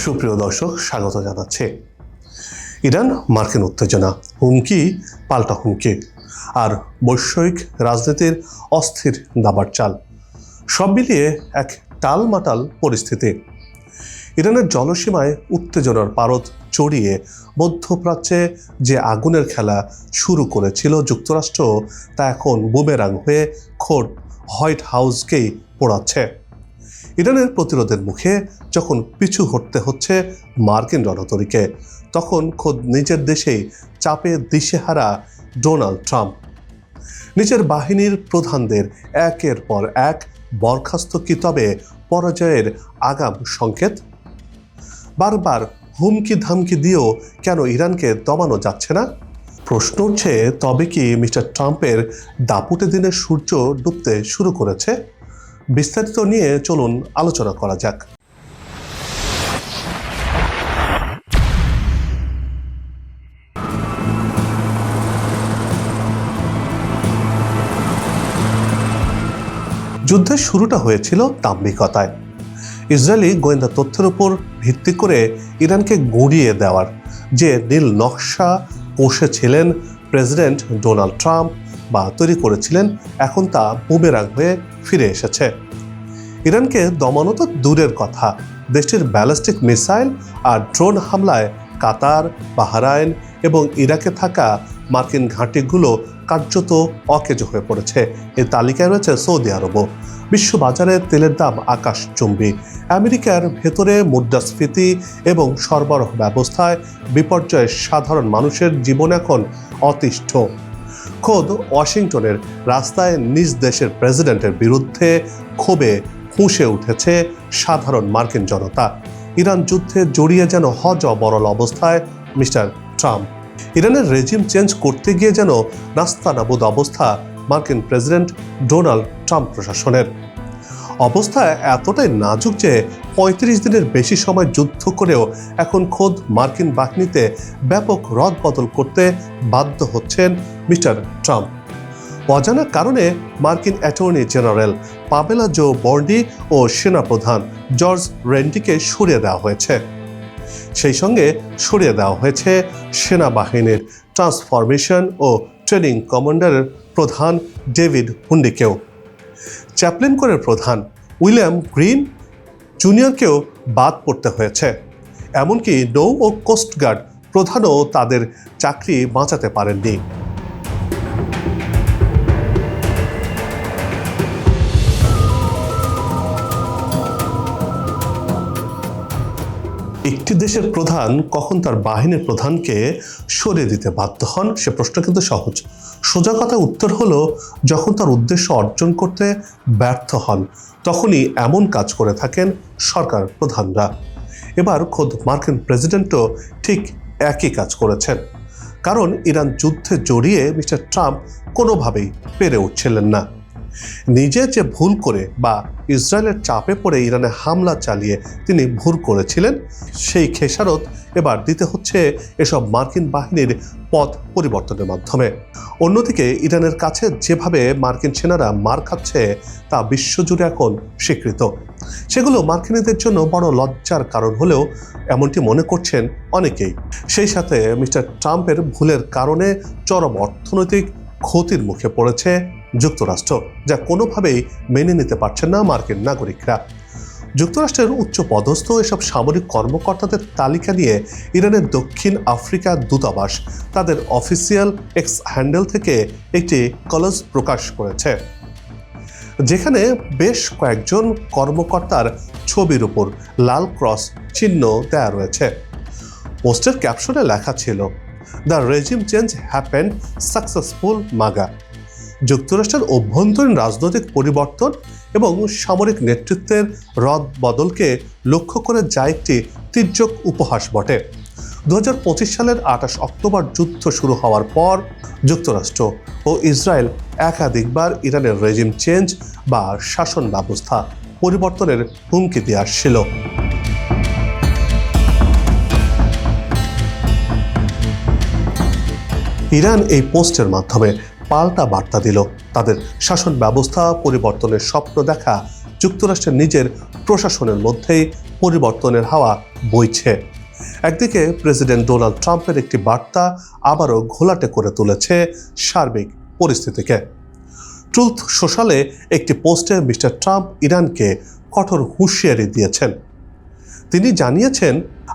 সুপ্রিয় দর্শক, স্বাগত জানাচ্ছে। ইরান মার্কিন উত্তেজনা, হুমকি পাল্টা হুমকি, আর বৈশ্বিক রাজনীতির অস্থির দাবার চাল, সব মিলিয়ে এক টালমাটাল পরিস্থিতি। ইরানের জলসীমায় উত্তেজনার পারদ চড়িয়ে মধ্যপ্রাচ্যে যে আগুনের খেলা শুরু করেছিল যুক্তরাষ্ট্র, তা এখন বুমেরাং হয়ে খোদ হোয়াইট হাউসকেই পোড়াচ্ছে। ইরানের প্রতিরোধের মুখে যখন পিছু হটতে হচ্ছে মার্কিন রণতরীকে, তখন খোদ নিজের দেশেই চাপে দিশেহারা ডোনাল্ড ট্রাম্প নিজের বাহিনীর প্রধানদের একের পর এক বরখাস্ত, কি তবে পরাজয়ের আগাম সংকেত? বারবার হুমকি ধামকি দিয়েও কেন ইরানকে দমানো যাচ্ছে না? প্রশ্ন উঠছে, তবে কি মিস্টার ট্রাম্পের দাপুটে দিনের সূর্য ডুবতে শুরু করেছে? বিস্তারিত নিয়ে চলুন আলোচনা করা যাক। যুদ্ধের শুরুটা হয়েছিল দাম্ভিকতায়। ইসরায়েলি গোয়েন্দা তথ্যের উপর ভিত্তি করে ইরানকে গুঁড়িয়ে দেওয়ার যে নীল নকশা কষেছিলেন প্রেসিডেন্ট ডোনাল্ড ট্রাম্প বা তৈরি করেছিলেন, এখন তা বুমেরাং হয়ে ফিরে এসেছে। ইরানকে দমানো তো দূরের কথা, দেশটির ব্যালিস্টিক মিসাইল আর ড্রোন হামলায় কাতার, বাহরাইন এবং ইরাকে থাকা মার্কিন ঘাঁটিগুলো কার্যত অকেজো হয়ে পড়েছে। এই তালিকায় রয়েছে সৌদি আরবও। বিশ্ববাজারে তেলের দাম আকাশচুম্বী। আমেরিকার ভেতরে মুদ্রাস্ফীতি এবং সরবরাহ ব্যবস্থায় বিপর্যয়ে সাধারণ মানুষের জীবন এখন অতিষ্ঠ। খোদ ওয়াশিংটনের রাস্তায় নিজ দেশের প্রেসিডেন্টের বিরুদ্ধে ক্ষোভে ফুঁসে উঠেছে সাধারণ মার্কিন জনতা। ইরান যুদ্ধে জড়িয়ে যেন হযবরল অবস্থায় মিস্টার ট্রাম্প। ইরানের রেজিম চেঞ্জ করতে গিয়ে যেন নাস্তানাবুদ অবস্থা মার্কিন প্রেসিডেন্ট ডোনাল্ড ট্রাম্প প্রশাসনের। অবস্থা এতটাই নাজুক যে ৩৫ দিনের বেশি সময় যুদ্ধ করেও এখন খোদ মার্কিন বাহিনীতে ব্যাপক রদবদল করতে বাধ্য হচ্ছেন মিস্টার ট্রাম্প। অজানা কারণে মার্কিন অ্যাটর্নি জেনারেল পামেলা জো বর্ডি ও সেনাপ্রধান জর্জ রেন্ডিকে সরিয়ে দেওয়া হয়েছে। সেই সঙ্গে সরিয়ে দেওয়া হয়েছে সেনাবাহিনীর ট্রান্সফরমেশন ও ট্রেনিং কমান্ডারের প্রধান ডেভিড হুন্ডিকেও। চ্যাপলিন কোরের প্রধান উইলিয়াম গ্রিন জুনিয়রকেও বাদ পড়তে হয়েছে। এমনকি নৌ ও কোস্টগার্ড প্রধানও তাদের চাকরি বাঁচাতে পারেননি। একটি দেশের প্রধান কখন তার বাহিনীর প্রধানকে সরিয়ে দিতে বাধ্য হন, সে প্রশ্ন কিন্তু সহজ। সোজা কথা উত্তর হলো, যখন তার উদ্দেশ্য অর্জন করতে ব্যর্থ হন, তখনই এমন কাজ করে থাকেন সরকার প্রধানরা। এবার খোদ মার্কিন প্রেসিডেন্টও ঠিক একই কাজ করেছেন। কারণ ইরান যুদ্ধে জড়িয়ে মিস্টার ট্রাম্প কোনোভাবেই পেরে উঠছিলেন না। নিজে যে ভুল করে বা ইসরায়েলের চাপে পড়ে ইরানে হামলা চালিয়ে তিনি ভুল করেছিলেন, সেই খেসারত এবার দিতে হচ্ছে এসব মার্কিন বাহিনীর পথ পরিবর্তনের মাধ্যমে। অন্যদিকে ইরানের কাছে যেভাবে মার্কিন সেনারা মার খাচ্ছে তা বিশ্বজুড়ে এখন স্বীকৃত। সেগুলো মার্কিনীদের জন্য বড় লজ্জার কারণ হলেও এমনটি মনে করছেন অনেকেই। সেই সাথে মিস্টার ট্রাম্পের ভুলের কারণে চরম অর্থনৈতিক ক্ষতির মুখে পড়েছে যুক্তরাষ্ট্র, যা কোনোভাবেই মেনে নিতে পারছেন না মার্কিন নাগরিকরা। যুক্তরাষ্ট্রের উচ্চ পদস্থ এসব সামরিক কর্মকর্তাদের তালিকা নিয়ে ইরানের দক্ষিণ আফ্রিকা দূতাবাস তাদের অফিসিয়াল এক্স হ্যান্ডেল থেকে একটি কলজ প্রকাশ করেছে, যেখানে বেশ কয়েকজন কর্মকর্তার ছবির উপর লাল ক্রস চিহ্ন দেয়া রয়েছে। পোস্টের ক্যাপশনে লেখা ছিল, the regime change happened successful MAGA. যুক্তরাষ্ট্রের অভ্যন্তরীণ রাজনৈতিক পরিবর্তন এবং সামরিক নেতৃত্বের রদ বদলকে লক্ষ্য করে যা একটি তির্যক উপহাস বটে। 2025 সালের 28 অক্টোবর যুদ্ধ শুরু হওয়ার পর যুক্তরাষ্ট্র ও ইসরায়েল একাধিকবার ইরানের রেজিম চেঞ্জ বা শাসন ব্যবস্থা পরিবর্তনের হুমকি দিয়ে আসছিল। ইরান এই পোস্টের মাধ্যমে পাল্টা বার্তা দিল। তাদের শাসন ব্যবস্থা পরিবর্তনের স্বপ্ন দেখা যুক্তরাষ্ট্রের নিজের প্রশাসনের মধ্যেই পরিবর্তনের হাওয়া বইছে। একদিকে প্রেসিডেন্ট ডোনাল্ড ট্রাম্পের একটি বার্তা আবারও ঘোলাটে করে তুলেছে সার্বিক পরিস্থিতিকে। ট্রুথ সোশ্যালে একটি পোস্টে মিস্টার ট্রাম্প ইরানকে কঠোর হুঁশিয়ারি দিয়েছেন। তিনি জানিয়েছেন,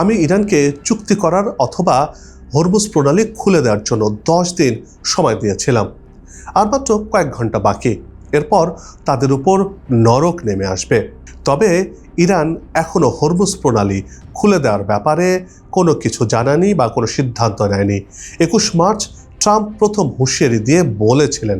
আমি ইরানকে চুক্তি করার অথবা হরমুজ প্রণালী খুলে দেওয়ার জন্য 10 দিন সময় দিয়েছিলাম, আর মাত্র কয়েক ঘন্টা বাকি, এরপর তাদের উপর নরক নেমে আসবে। তবে ইরান এখনও হরমুজ প্রণালী খুলে দেওয়ার ব্যাপারে কোনো কিছু জানায়নি বা কোনো সিদ্ধান্ত নেয়নি। 21 মার্চ ট্রাম্প প্রথম হুঁশিয়ারি দিয়ে বলেছিলেন,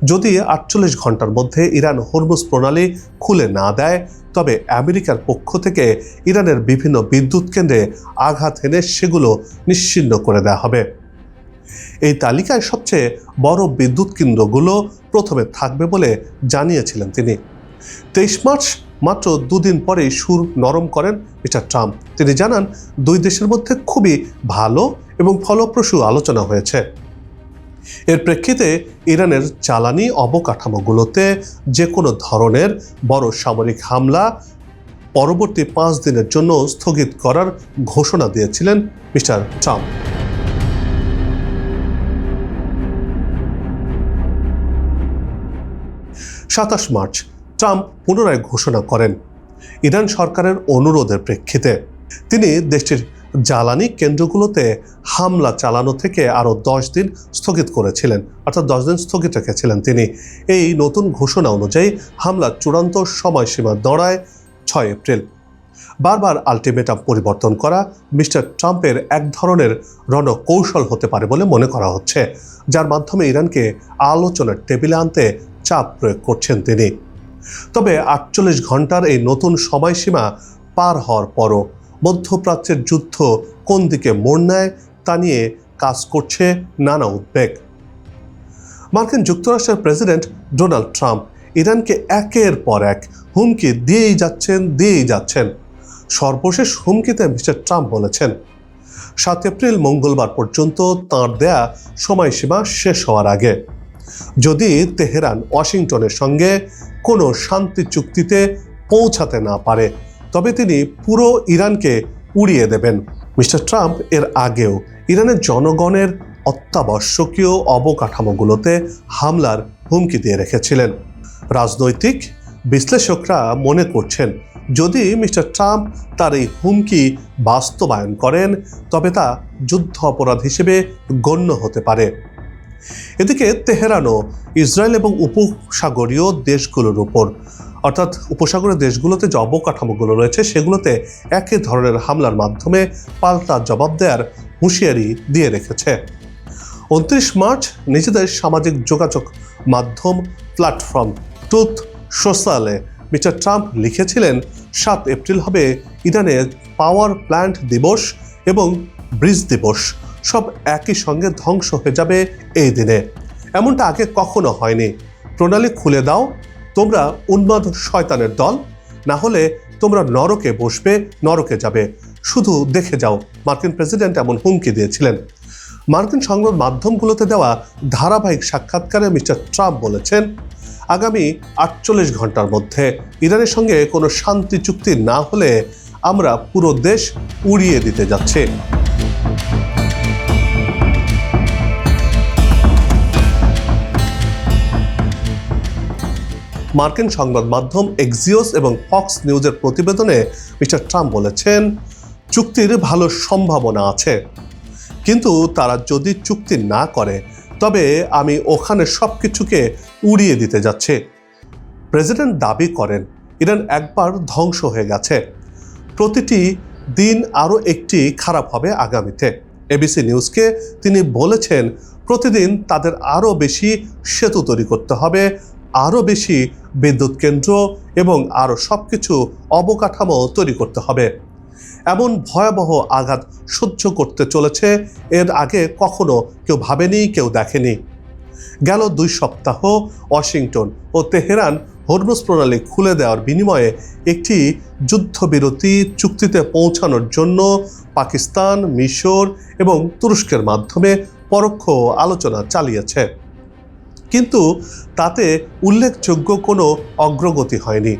যদি 48 ঘন্টার মধ্যে ইরান হরমুজ প্রণালী খুলে না দেয় তবে আমেরিকার পক্ষ থেকে ইরানের বিভিন্ন বিদ্যুৎ কেন্দ্রে আঘাত এনে সেগুলো নিশ্চিহ্ন করে দেওয়া হবে। এই তালিকায় সবচেয়ে বড় বিদ্যুৎ কেন্দ্রগুলো প্রথমে থাকবে বলে জানিয়েছিলেন তিনি। 23 মার্চ মাত্র 2 দিন পরেই সুর নরম করেন মিস্টার ট্রাম্প। তিনি জানান, দুই দেশের মধ্যে খুবই ভালো এবং ফলপ্রসূ আলোচনা হয়েছে। এর প্রেক্ষিতে ইরানের জ্বালানি অবকাঠামোগুলোতে যে কোনো ধরনের বড় সামরিক হামলা পরবর্তী 5 দিনের জন্য স্থগিত করার ঘোষণা দিয়েছিলেন মিস্টার ট্রাম্প। সাতাশ মার্চ ট্রাম্প পুনরায় ঘোষণা করেন, ইরান সরকারের অনুরোধের প্রেক্ষিতে তিনি দেশটির জ্বালানি কেন্দ্রগুলোতে হামলা চালানো থেকে আরও 10 দিন স্থগিত করেছিলেন, অর্থাৎ 10 দিন স্থগিত রেখেছিলেন তিনি। এই নতুন ঘোষণা অনুযায়ী হামলার চূড়ান্ত সময়সীমা দাঁড়ায় 6 এপ্রিল। বারবার আলটিমেটাম পরিবর্তন করা মিস্টার ট্রাম্পের এক ধরনের রণকৌশল হতে পারে বলে মনে করা হচ্ছে, যার মাধ্যমে ইরানকে আলোচনার টেবিলে আনতে চাপ প্রয়োগ করছেন তিনি। তবে 48 ঘন্টার এই নতুন সময়সীমা পার হওয়ার পরও মধ্যপ্রাচ্যের যুদ্ধ কোন দিকে মোড় নেয় তা নিয়ে কাজ করছে নানা উদ্বেগ। মার্কিন যুক্তরাষ্ট্রের প্রেসিডেন্ট ডোনাল্ড ট্রাম্প ইরানকে একের পর এক হুমকি দিয়েই যাচ্ছেন। সর্বশেষ হুমকিতে মিস্টার ট্রাম্প বলেছেন, 7 এপ্রিল মঙ্গলবার পর্যন্ত তাঁর দেয়া সময়সীমা শেষ হওয়ার আগে যদি তেহরান ওয়াশিংটনের সঙ্গে কোনো শান্তি চুক্তিতে পৌঁছাতে না পারে তবে তিনি পুরো ইরানকে উড়িয়ে দেবেন। মিস্টার ট্রাম্প এর আগেও ইরানের জনগণের অত্যাবশ্যকীয় অবকাঠামোগুলোতে হামলার হুমকি দিয়ে রেখেছিলেন। রাজনৈতিক বিশ্লেষকরা মনে করছেন, যদি মিস্টার ট্রাম্প তার এই হুমকি বাস্তবায়ন করেন তবে তা যুদ্ধ অপরাধ হিসেবে গণ্য হতে পারে। এদিকে তেহরানও ইসরায়েল এবং উপসাগরীয় দেশগুলোর উপর, অর্থাৎ উপসাগরীয় দেশগুলোতে যে অবকাঠামোগুলো রয়েছে সেগুলোতে একই ধরনের হামলার মাধ্যমে পাল্টা জবাব দেওয়ার হুঁশিয়ারি দিয়ে রেখেছে। 29 মার্চ নিজেদের সামাজিক যোগাযোগ মাধ্যম প্ল্যাটফর্ম ট্রুথ সোশ্যালে মিস্টার ট্রাম্প লিখেছিলেন, 7 এপ্রিল হবে ইরানের পাওয়ার প্ল্যান্ট দিবস এবং ব্রিজ দিবস, সব একই সঙ্গে ধ্বংস হয়ে যাবে এই দিনে। এমনটা আগে কখনো হয়নি। প্রণালী খুলে দাও, তোমরা উন্মাদ শয়তানের দল, না হলে তোমরা নরকে বসবে, নরকে যাবে, শুধু দেখে যাও। মার্কিন প্রেসিডেন্ট এমন হুমকি দিয়েছিলেন। মার্কিন সংবাদ মাধ্যমগুলোতে দেওয়া ধারাবাহিক সাক্ষাৎকারে মিস্টার ট্রাম্প বলেছেন, আগামী 48 ঘন্টার মধ্যে ইরানের সঙ্গে কোনো শান্তি চুক্তি না হলে আমরা পুরো দেশ উড়িয়ে দিতে যাচ্ছি। মার্কিন সংবাদ মাধ্যম এক্সিওস এবং ফক্স নিউজের প্রতিবেদনে মিস্টার ট্রাম্প বলেছেন, চুক্তির ভালো সম্ভাবনা আছে, কিন্তু তারা যদি চুক্তি না করে তবে আমি ওখানে সব কিছুকে উড়িয়ে দিতে যাচ্ছি। প্রেসিডেন্ট দাবি করেন, ইরান একবার ধ্বংস হয়ে গেছে, প্রতিটি দিন আরও একটি খারাপ হবে আগামীতে। এবিসি নিউজকে তিনি বলেছেন, প্রতিদিন তাদের আরও বেশি সেতু তৈরি করতে হবে, আরও বেশি বিদ্যুৎ কেন্দ্র এবং আরও সব কিছু অবকাঠামো তৈরি করতে হবে। এমন ভয়াবহ আঘাত সহ্য করতে চলেছে এর আগে কখনো কেউ ভাবেনি, কেউ দেখেনি। গেল 2 সপ্তাহ ওয়াশিংটন ও তেহরান হরমুজ প্রণালী খুলে দেওয়ার বিনিময়ে একটি যুদ্ধবিরতি চুক্তিতে পৌঁছানোর জন্য পাকিস্তান, মিশর এবং তুরস্কের মাধ্যমে পরোক্ষ আলোচনা চালিয়েছে, কিন্তু তাতে উল্লেখযোগ্য কোনো অগ্রগতি হয়নি।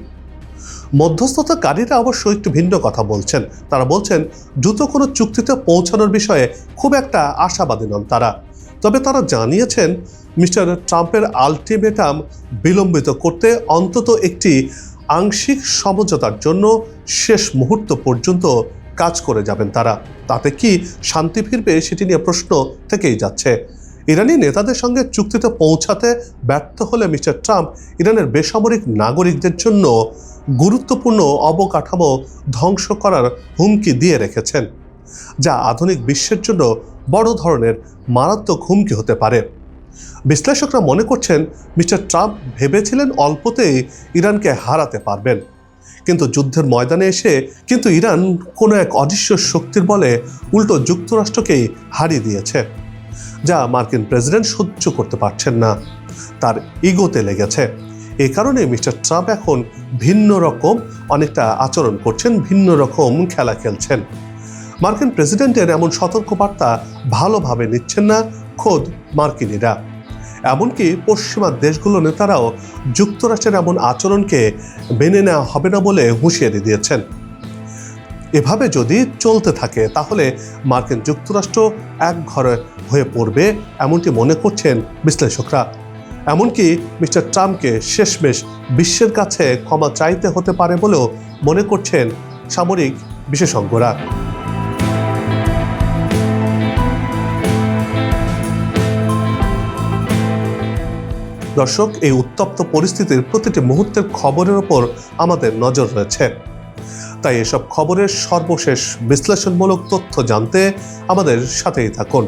মধ্যস্থতাকারীরা অবশ্য একটু ভিন্ন কথা বলছেন। তারা বলছেন দ্রুত কোনো চুক্তিতে পৌঁছানোর বিষয়ে খুব একটা আশাবাদী নন তারা। তবে তারা জানিয়েছেন মিস্টার ট্রাম্পের আলটিমেটাম বিলম্বিত করতে অন্তত একটি আংশিক সমঝোতার জন্য শেষ মুহূর্ত পর্যন্ত কাজ করে যাবেন তারা। তাতে কি শান্তি ফিরবে সেটি নিয়ে প্রশ্ন থেকেই যাচ্ছে। ইরানি নেতাদের সঙ্গে চুক্তিতে পৌঁছাতে ব্যর্থ হলে মিস্টার ট্রাম্প ইরানের বেসামরিক নাগরিকদের জন্য গুরুত্বপূর্ণ অবকাঠামো ধ্বংস করার হুমকি দিয়ে রেখেছেন, যা আধুনিক বিশ্বের জন্য বড় ধরনের মারাত্মক হুমকি হতে পারে। বিশ্লেষকরা মনে করছেন মিস্টার ট্রাম্প ভেবেছিলেন অল্পতেই ইরানকে হারাতে পারবেন, কিন্তু যুদ্ধের ময়দানে এসে ইরান কোনো এক অদৃশ্য শক্তির বলে উল্টো যুক্তরাষ্ট্রকেই হারিয়ে দিয়েছে, যা মার্কিন প্রেসিডেন্ট সহ্য করতে পারছেন না। তার ইগোতে লেগেছে। এই কারণে মিস্টার ট্রাম্প এখন ভিন্ন রকম অনেকটা আচরণ করছেন, ভিন্ন রকম খেলা খেলছেন। মার্কিন প্রেসিডেন্টের এমন সতর্কবার্তা ভালোভাবে নিচ্ছেন না খোদ মার্কিনীরা। এমনকি পশ্চিমা দেশগুলো নেতারাও যুক্তরাষ্ট্রের এমন আচরণকে মেনে নেওয়া হবে না বলে হুঁশিয়ারি দিয়েছেন। এভাবে যদি চলতে থাকে তাহলে মার্কিন যুক্তরাষ্ট্র একঘরে হয়ে পড়বে, এমনটি মনে করছেন বিশ্লেষকরা। এমনকি মিস্টার ট্রাম্পকে শেষমেশ বিশ্বের কাছে ক্ষমা চাইতে হতে পারে বলেও মনে করছেন সামরিক বিশেষজ্ঞরা। দর্শক, এই উত্তপ্ত পরিস্থিতির প্রতিটি মুহূর্তের খবরের ওপর আমাদের নজর রয়েছে। তাই এসব খবরের সর্বশেষ বিশ্লেষণমূলক তথ্য জানতে আমাদের সাথেই থাকুন।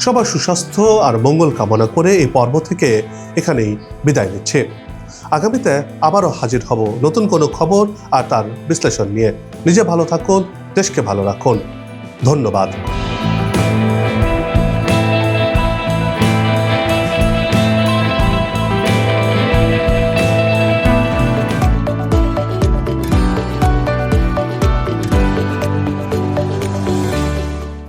সবার সুস্বাস্থ্য আর মঙ্গল কামনা করে এই পর্ব থেকে এখানেই বিদায় নিচ্ছে। আগামীতে আবারও হাজির হব নতুন কোনো খবর আর তার বিশ্লেষণ নিয়ে। নিজে ভালো থাকুন, দেশকে ভালো রাখুন। ধন্যবাদ।